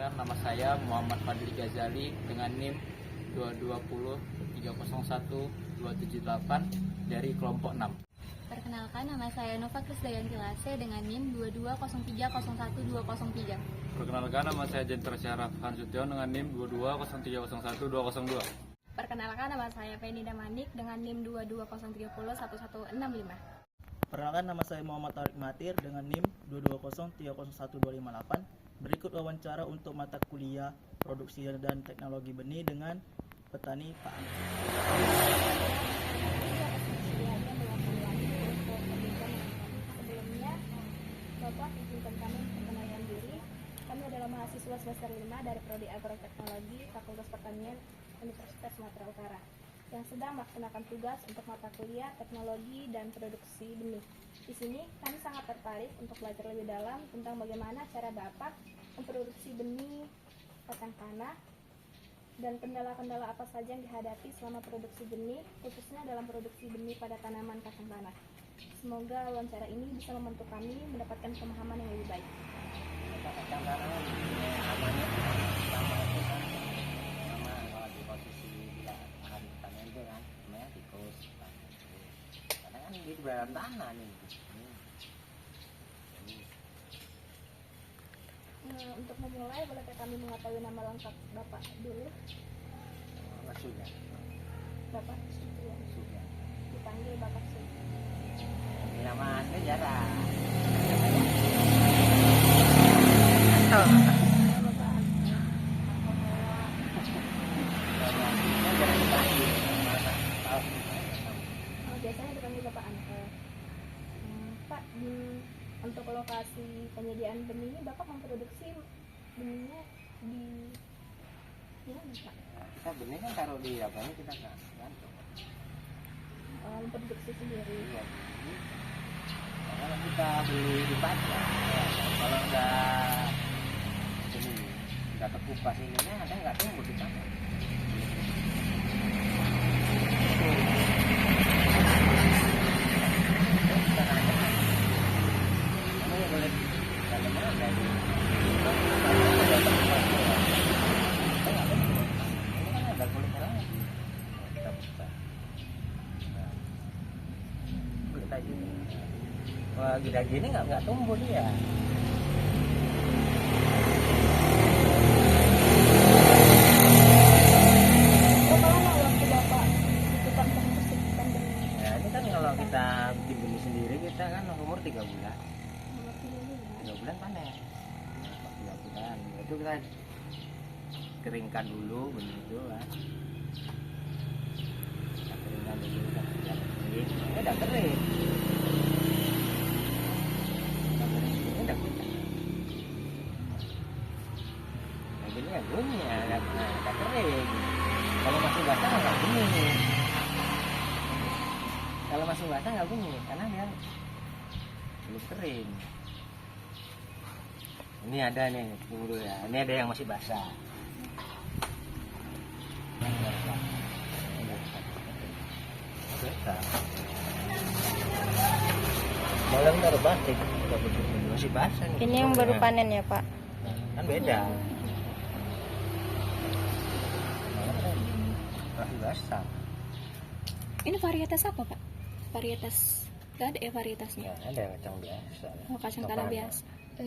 Perkenalkan, nama saya Muhammad Fadli Ghazali dengan NIM 220301278 dari kelompok 6. Perkenalkan, nama saya Nova Krisdayanti Lase dengan NIM 220301203. Perkenalkan, nama saya Jentra Syaraf Hansution dengan NIM 220301202. Perkenalkan, nama saya Penida Manik dengan NIM 220301165. Perkenalkan, nama saya Muhammad Tarik Matir dengan NIM 220301258. Berikut wawancara untuk mata kuliah Produksi dan Teknologi Benih dengan petani Pak Ani. Sebelumnya, Bapak izinkan kami perkenalkan diri. Kami adalah mahasiswa semester 5 dari Prodi Agroteknologi Fakultas Pertanian Universitas Sumatera Utara yang sedang melaksanakan tugas untuk mata kuliah Teknologi dan Produksi Benih. Di sini kami sangat tertarik untuk belajar lebih dalam tentang bagaimana cara Bapak memproduksi benih kacang tanah dan kendala-kendala apa saja yang dihadapi selama produksi benih, khususnya dalam produksi benih pada tanaman kacang tanah. Semoga wawancara ini bisa membantu kami mendapatkan pemahaman yang lebih baik. Kacang tanah namanya pertama itu kan nama kalau di posisi dia lahan pertanian itu kan namanya tikus. Karena kan di dalam tanah nih. Untuk memulai, bolehkah kami mengetahui nama lengkap Bapak dulu? Sudah. Bapak Supriyan. Sudah. Dipanggil Bapak Supriyan. Nama asli jarang. Biasanya dipanggil Bapak Anto. Pak, untuk lokasi penyediaan benih ini Bapak memproduksi benihnya di mana, Pak? Kita benih kan taruh di apa ini kita kan gantung. Memproduksi sendiri. Iya. Kalau kita beli di pasar, kalau udah kekupas ininya ada nggak tumbuh di tanah. Wah, gini nggak tumbuh dia. Berapa lama waktu Bapak butuhkan untuk membersihkan benih? Ya ini kan kalau kita bikin benih sendiri kita kan umur 3 bulan. 3 bulan panen. 3 bulan. Itu kita keringkan dulu benih itu kan. Kita keringkan dulu sampai kering. Udah kering. Ini kan bunyi ya, nggak kering. Kalau masih basah nggak bunyi. Kalau masih basah nggak bunyi karena dia belum kering. Ini ada nih, tunggu dulu ya. Ini ada yang masih basah. Malam taruh plastik, masih basah nih. Ini yang baru panen ya, Pak? Kan beda. Masih basah. Ini varietas apa, Pak? Varietas nggak ada ya varietasnya? Ya, ada kacang biasa. Oh, kacang tanah biasa.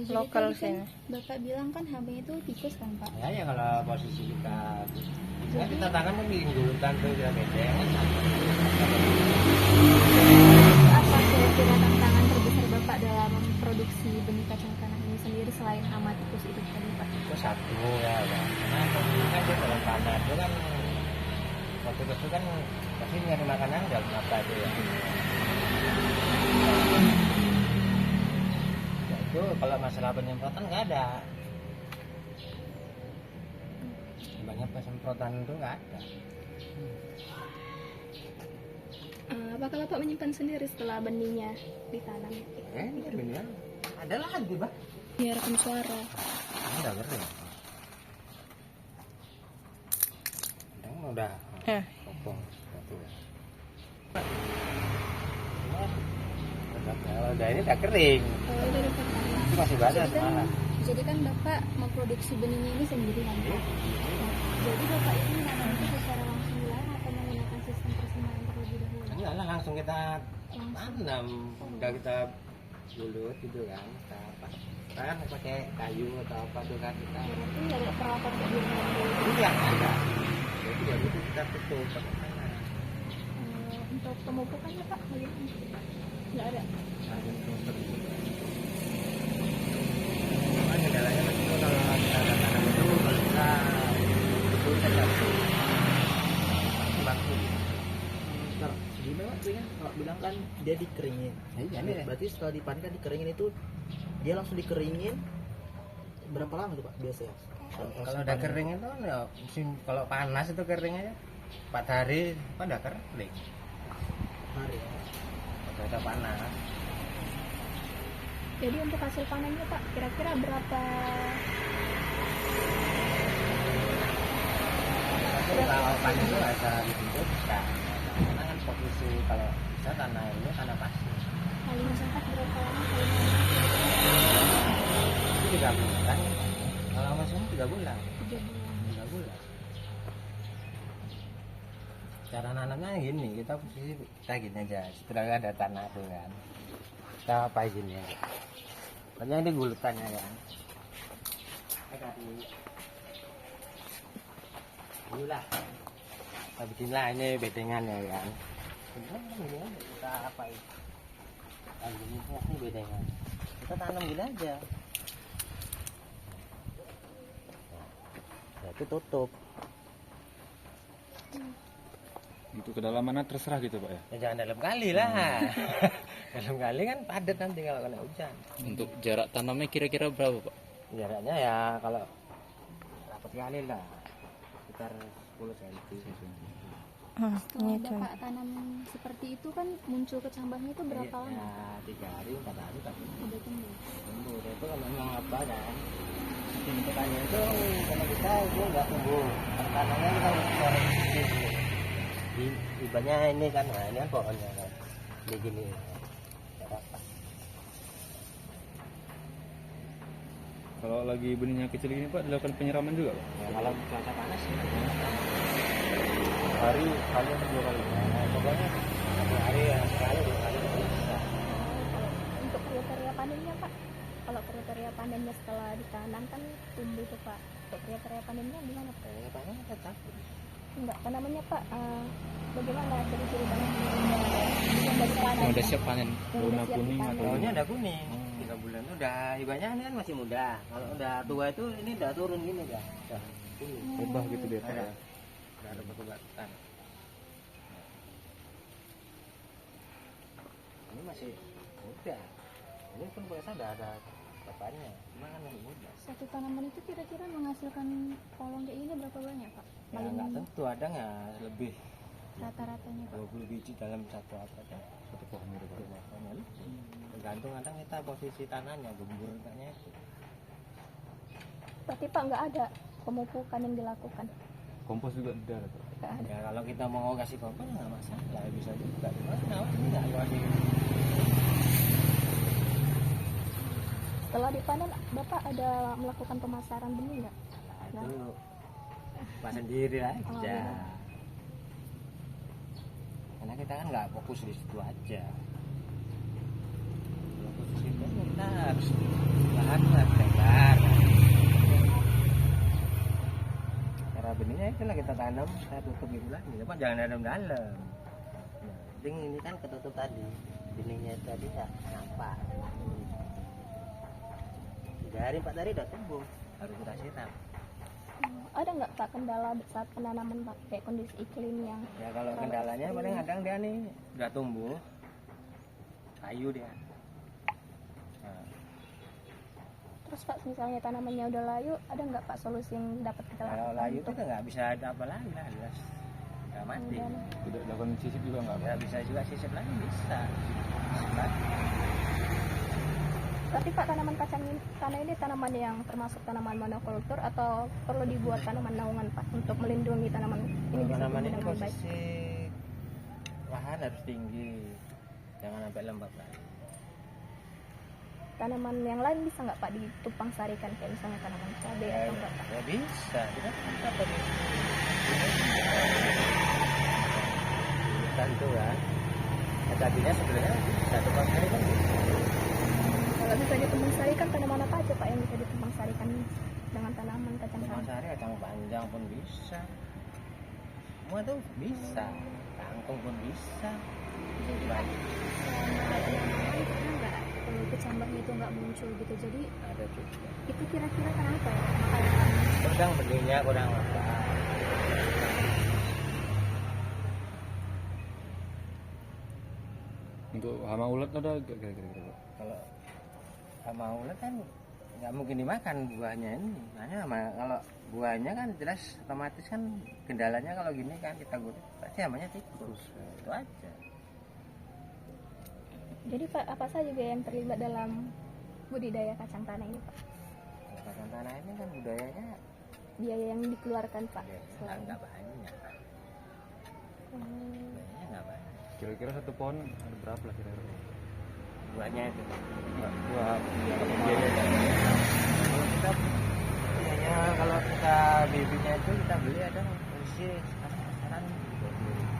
Lokal sini. Bapak bilang kan HB itu tikus kan, Pak? Ya kalau posisi kita tangan kan diinggulkan tuh kita beda. Apa kira-kira tantangan terbesar Bapak dalam memproduksi benih kacang tanah ini sendiri selain hama tikus itu tadi, Pak? Itu satu ya, Bang. Karena kan dia dalam tanah itu kan waktu itu kan pasti nyari makanan dalam apa itu ya. Ya itu kalau masalah penyemprotan nggak ada. Banyak penyemprotan itu nggak ada. Apakah Bapak menyimpan sendiri setelah benihnya ditanam? Ini benar. Ada lagi, Bang. Ya, rekam suara. Udah kering. Udah. Kopong. Kalau udah ini udah kering. Oh, ini udah Itu masih basah semalam. Jadi kan Bapak memproduksi benihnya ini sendiri kan Pak? Jadi Bapak ini menanamnya secara langsung di lahan atau menggunakan sistem persimanan terlebih dahulu? Enggak lah, langsung kita tanam, udah kita bulut gitu kan, kita kan pakai kayu atau apa tuh kan kita. Berarti nggak ada peralatan sebelumnya dulu. Iya ada. Jadi ya itu kita tutup pakai tanah. Untuk pemupukannya Pak, bagaimana? Nggak ada. Cuman kendalanya kan itu kalau kita ada tanam itu kalau kita betul saja baku. Ntar gimana Pak? Tadi kan Pak bilang kan dia dikeringin. Iya nih. Berarti setelah dipanen kan dikeringin itu dia langsung dikeringin berapa lama tuh Pak biasanya? Kalau udah kering itu ya, kalau panas itu keringnya 4 hari apa udah kering Hari ya. kalau udah panas. Jadi untuk hasil panennya Pak, kira-kira berapa? Tapi kalau panen itu ada dibentuk bisa. Karena kan posisi kalau bisa tanah ini tanah pasir. Kali masyarakat berapa lama kali Itu 3 bulan. Kalau musim 3 bulan. 3 bulan? 3 bulan. Cara nanamnya gini, kita posisi kita gini aja. Setelah ada tanah tuh kan, kita apa gini aja. Pokoknya ini gulutannya kan. Kita kasih dulu lah. Kita bikin lah ini bedengannya kan. Kemudian ini aja kita apa ini? Ini bedengan. Kita tanam gini aja. Nah, itu tutup. Itu kedalamannya terserah gitu Pak ya. Ya jangan dalam kali lah. Dalam kali kan padat nanti kalau kena hujan. Untuk jarak tanamnya kira-kira berapa Pak? Jaraknya ya kalau rapat kali lah. Sekitar 10 cm. Setelah Bapak tanam seperti itu kan muncul kecambahnya itu berapa lama? Ya 3 hari 4 hari tapi Udah tumbuh. tumbuh. Itu kalau memang apa kan. Bentukannya itu kalau kita itu nggak tumbuh. Tanahnya kita harus cari ibanya ini kan, nah ini kan pohonnya kan. Ini gini. Ya, rapat. Kalau lagi benihnya kecil gini Pak, dilakukan penyiraman juga Pak? Ya, kalau cuaca panas sih hari atau 2 kali. Nah, pokoknya 1 hari ya sekali 2 kali itu bisa. Untuk kriteria panennya Pak, kalau kriteria panennya setelah ditanam kan tumbuh tuh Pak. Untuk kriteria panennya gimana Pak? Ya, panen tetap. Enggak, tanamannya Pak, bagaimana ciri-ciri tanaman yang dari tanah? Yang udah siap panen. Yang udah siap dipanen. Daunnya udah kuning. 3 bulan itu udah ibanya ini kan masih muda. Kalau udah tua itu ini udah turun gini udah. Kuning. Rebah gitu dia Pak ya. Udah ada batu-batuan. Ini masih muda. Ini pun biasa udah ada bapaknya. Cuma kan masih muda. Satu tanaman itu kira-kira menghasilkan kolong kayak ini berapa banyak Pak? Ya Paling nggak tentu, ada nggak lebih rata-ratanya Pak? 20 biji dalam satu apa ya? Satu pohon itu. Tergantung kadang kita posisi tanahnya, gembur kayaknya itu. Berarti Pak nggak ada pemupukan yang dilakukan? Kompos juga tidak ada Pak? Nggak ada. Ya kalau kita mau kasih kompos nggak masalah, bisa juga. Cuma ini nggak kasih. Setelah dipanen, Bapak ada melakukan pemasaran benih nggak? Nggak. Itu pas sendiri aja. Oh, iya. Karena kita kan nggak fokus di situ aja. Kalau fokus di situ kita harus lahan lebar. Cara benihnya itulah kita tanam, saya tutup gitu lah. Apa jangan dalam-dalam. Nah, penting ini kan ketutup tadi. Benihnya tadi nggak nampak. 3 hari 4 hari udah tumbuh, harus kita siram. Ada nggak Pak kendala saat penanaman Pak? Kayak kondisi iklim yang Ya kalau kendalanya paling kadang dia nih udah tumbuh kayu dia. Nah, terus Pak misalnya tanamannya udah layu, ada nggak Pak solusi yang dapat kita kalau lakukan? layu itu nggak bisa ada apa lagi lah, jelas nggak mati. Tidak dilakukan sisip juga nggak Pak? Ya bisa juga sisip lagi bisa. Sisip lagi. Tapi Pak tanaman kacang tanah ini tanaman yang termasuk tanaman monokultur atau perlu dibuat tanaman naungan Pak untuk melindungi tanaman ini bisa Tanaman tumbuh itu dengan baik? posisi lahan harus tinggi, jangan sampai lembab lagi. tanaman yang lain bisa nggak Pak ditumpang sarikan kayak misalnya tanaman cabai atau enggak Pak? Ya bisa, kita kan apa nih? Tentu kan. Ya, tadinya sebenarnya bisa tumpang sari kan bisa. Kalau bisa ditumpang sarikan tanaman apa aja Pak yang bisa ditumpang sarikan dengan tanaman kacang Tumpang tanah? sari kacang panjang pun bisa. Semua tuh bisa. Kangkung pun bisa. Bisa Nggak kecambahnya itu nggak muncul gitu, jadi ada juga. itu kira-kira kenapa ya makanya Kurang benihnya, kurang apa. Untuk hama ulat ada gak kira-kira Pak? Kalau sama ulat kan nggak mungkin dimakan buahnya ini. Makanya kalau buahnya kan jelas otomatis kan kendalanya kalau gini kan kita gurih pasti namanya tikus. Itu aja. Jadi Pak, apa saja biaya yang terlibat dalam budidaya kacang tanah ini Pak? Kalau kacang tanah ini kan budayanya Biaya yang dikeluarkan Pak? ya, Selain- nggak banyak. Hmm, Budayanya nggak banyak. Kira-kira satu pohon ada berapa lah kira-kira? Buahnya itu. Buah Kalau kita biayanya kalau kita bibitnya itu kita beli ada isi sekarang 20.000.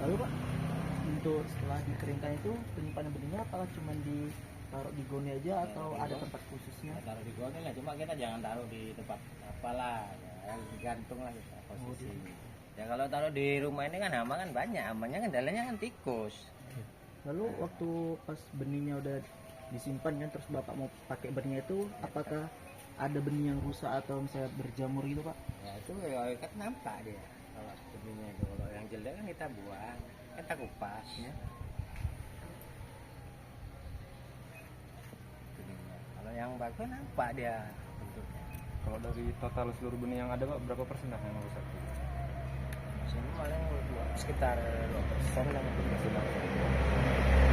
Lalu Pak, untuk setelah dikeringkan itu penyimpanan benihnya apakah cuma ditaruh di goni aja atau ada tempat khususnya? Ya, taruh di goni lah, cuma kita jangan taruh di tempat apalah, ya, digantung lah kita posisi. Ya kalau taruh di rumah ini kan hama kan banyak, hamanya kendalanya kan tikus. Lalu waktu pas benihnya udah disimpan kan, terus Bapak mau pakai benihnya itu, apakah ada benih yang rusak atau misalnya berjamur gitu Pak? Ya itu ya, kan nampak dia kalau benihnya itu. Kalau yang jelek kan kita buang, kita kupas ya. Benihnya. Kalau yang bagus nampak dia bentuknya. Kalau dari total seluruh benih yang ada Pak, berapa persen yang rusak? Sini paling sekitar 2% lah mungkin masih bagus.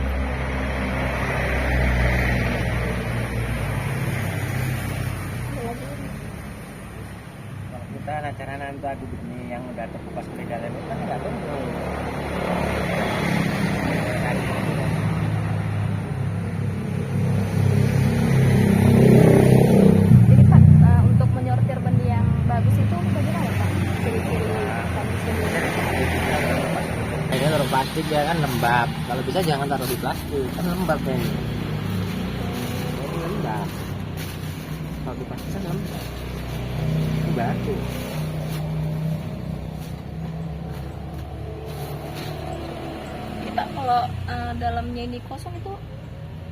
ada lagi ini. Kalau kita cara nanti adu benih yang udah terkupas dari dalam itu kan nggak tumbuh. Jadi Pak, untuk menyortir benih yang bagus itu bagaimana Pak? Ciri-ciri bagus benih. Ini taruh plastik ya kan lembab. Kalau bisa jangan taruh di plastik, kan lembab ya. Ini lembab. Kalau di plastik kan lembab. Ini bagus. Jadi Pak, kalau dalamnya ini kosong itu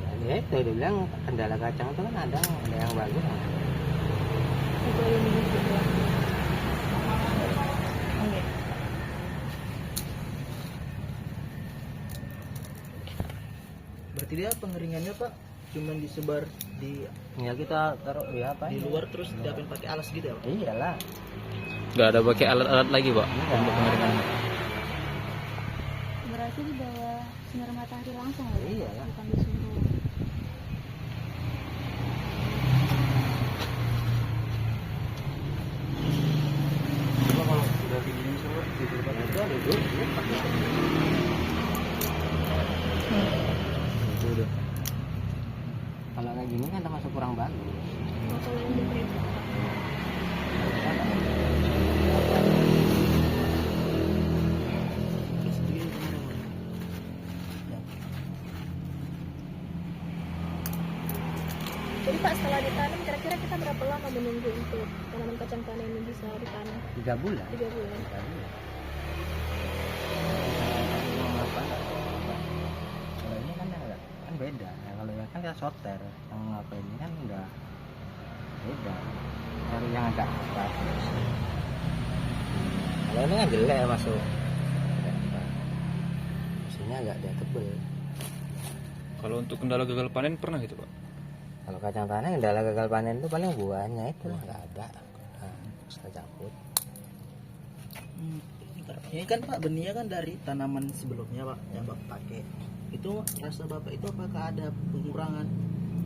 Nah, ya itu dia bilang kendala kacang itu kan ada yang bagus. itu ini gitu ya. Oke. Berarti dia pengeringannya Pak cuman disebar di Ya kita taruh di apa? di luar terus diapin pakai alas gitu ya Pak? Iyalah. Nggak ada pakai alat-alat lagi Pak untuk pengeringan. berarti di bawah sinar matahari langsung ya Pak? Iyalah. Bukan disuruh. Coba kalau sudah begini semua gitu Pak. Itu ada dulu. Itu udah. Kalau kayak gini kan termasuk kurang bagus. Kalau yang diberi Terus dia gimana Pak? Ya. Jadi Pak, setelah ditanam kira-kira kita berapa lama menunggu untuk tanaman kacang tanah ini bisa ditanam? 3 bulan. 3 bulan. 3 bulan. Kalau ini kan enggak, kan beda. Nah, kalau yang kan kita soter, yang apa ini kan udah beda. Cari yang agak bagus. Kalau ini kan jelek masuk. Mesinnya agak dia tebel. Kalau untuk kendala gagal panen pernah gitu Pak? Kalau kacang tanah kendala gagal panen itu paling buahnya itu nggak ada. Nah, kita cabut. Bentar. Ini kan Pak benihnya kan dari tanaman sebelumnya Pak yang Bapak pakai. Itu rasa Bapak itu apakah ada pengurangan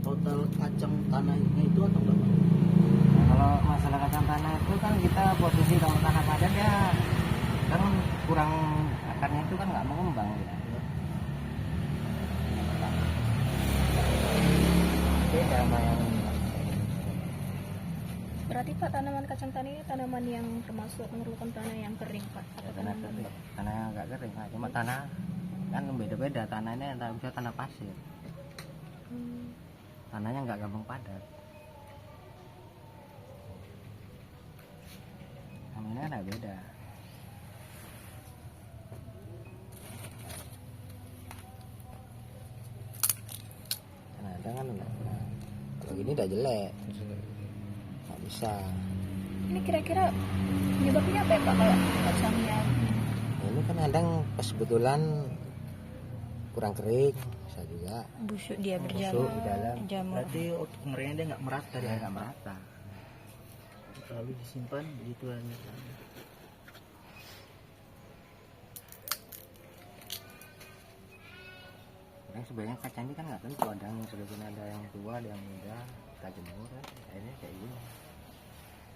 total kacang tanahnya itu atau enggak Pak? Nah, kalau masalah kacang tanah itu kan kita posisi kalau tanah padan ya kan kurang akarnya itu kan nggak mengembang ya. Berarti Pak, tanaman kacang tanah ini tanaman yang termasuk memerlukan tanah yang kering Pak? Ya, Atau tanah tanaman kering, tanah yang agak kering Pak. Cuma tanah kan beda-beda, tanahnya ada bisa tanah pasir, Hmm. tanahnya nggak gampang padat. Tanahnya kan beda. Nah, ada kan nah, kalau gini udah jelek, nggak bisa. Ini kira-kira penyebabnya apa ya Pak kalau kacangnya? Nah, ini kan kadang pas kebetulan kurang kering, bisa juga Busuk dia busuk di dalam, jamur. Berarti waktu pengeringan dia nggak merata dia dia. nggak merata. Lalu disimpan begitu aja. Kadang sebenarnya kacang ini kan nggak tentu, ada yang sebagian ada yang tua, ada yang muda, kita jemur kan, akhirnya kayak gini.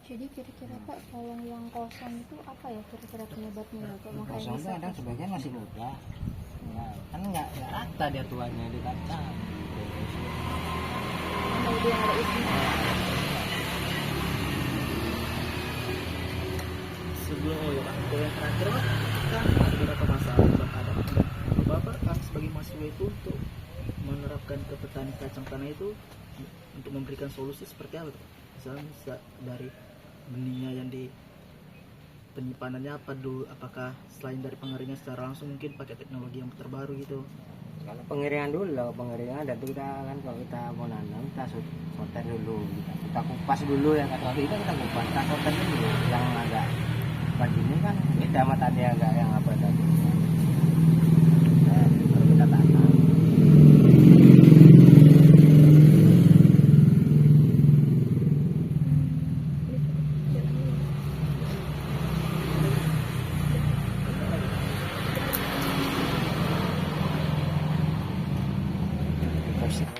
Jadi kira-kira Pak kalau yang kosong itu apa ya kira-kira penyebabnya ya Pak? Makanya Kosong bisa itu ada sebagian masih muda, ya, kan nggak rata dia tuanya di kacang. kalau dia ada isinya. Sebelum Pak, yang terakhir Pak, kan ada beberapa masalah Pak, ada Bapak kan sebagai mahasiswa itu untuk menerapkan ke petani kacang tanah itu untuk memberikan solusi seperti apa Pak? Misalnya dari benihnya yang di penyimpanannya apa dulu, apakah selain dari pengeringan secara langsung mungkin pakai teknologi yang terbaru gitu? Kalau pengeringan dulu lah, pengeringan dan kita kan kalau kita mau nanam kita sorter dulu, kita kupas dulu ya, kalau itu kita kupas, kita sorter dulu yang agak begini kan beda sama tadi agak yang apa tadi. Nah, baru kita tanam.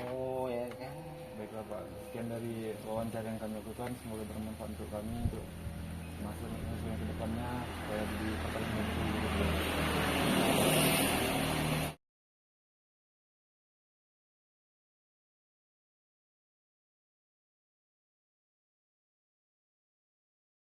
Oh ya kan. Baiklah Pak, sekian dari wawancara yang kami lakukan, semoga bermanfaat untuk kami untuk masa ke depannya supaya di pertanian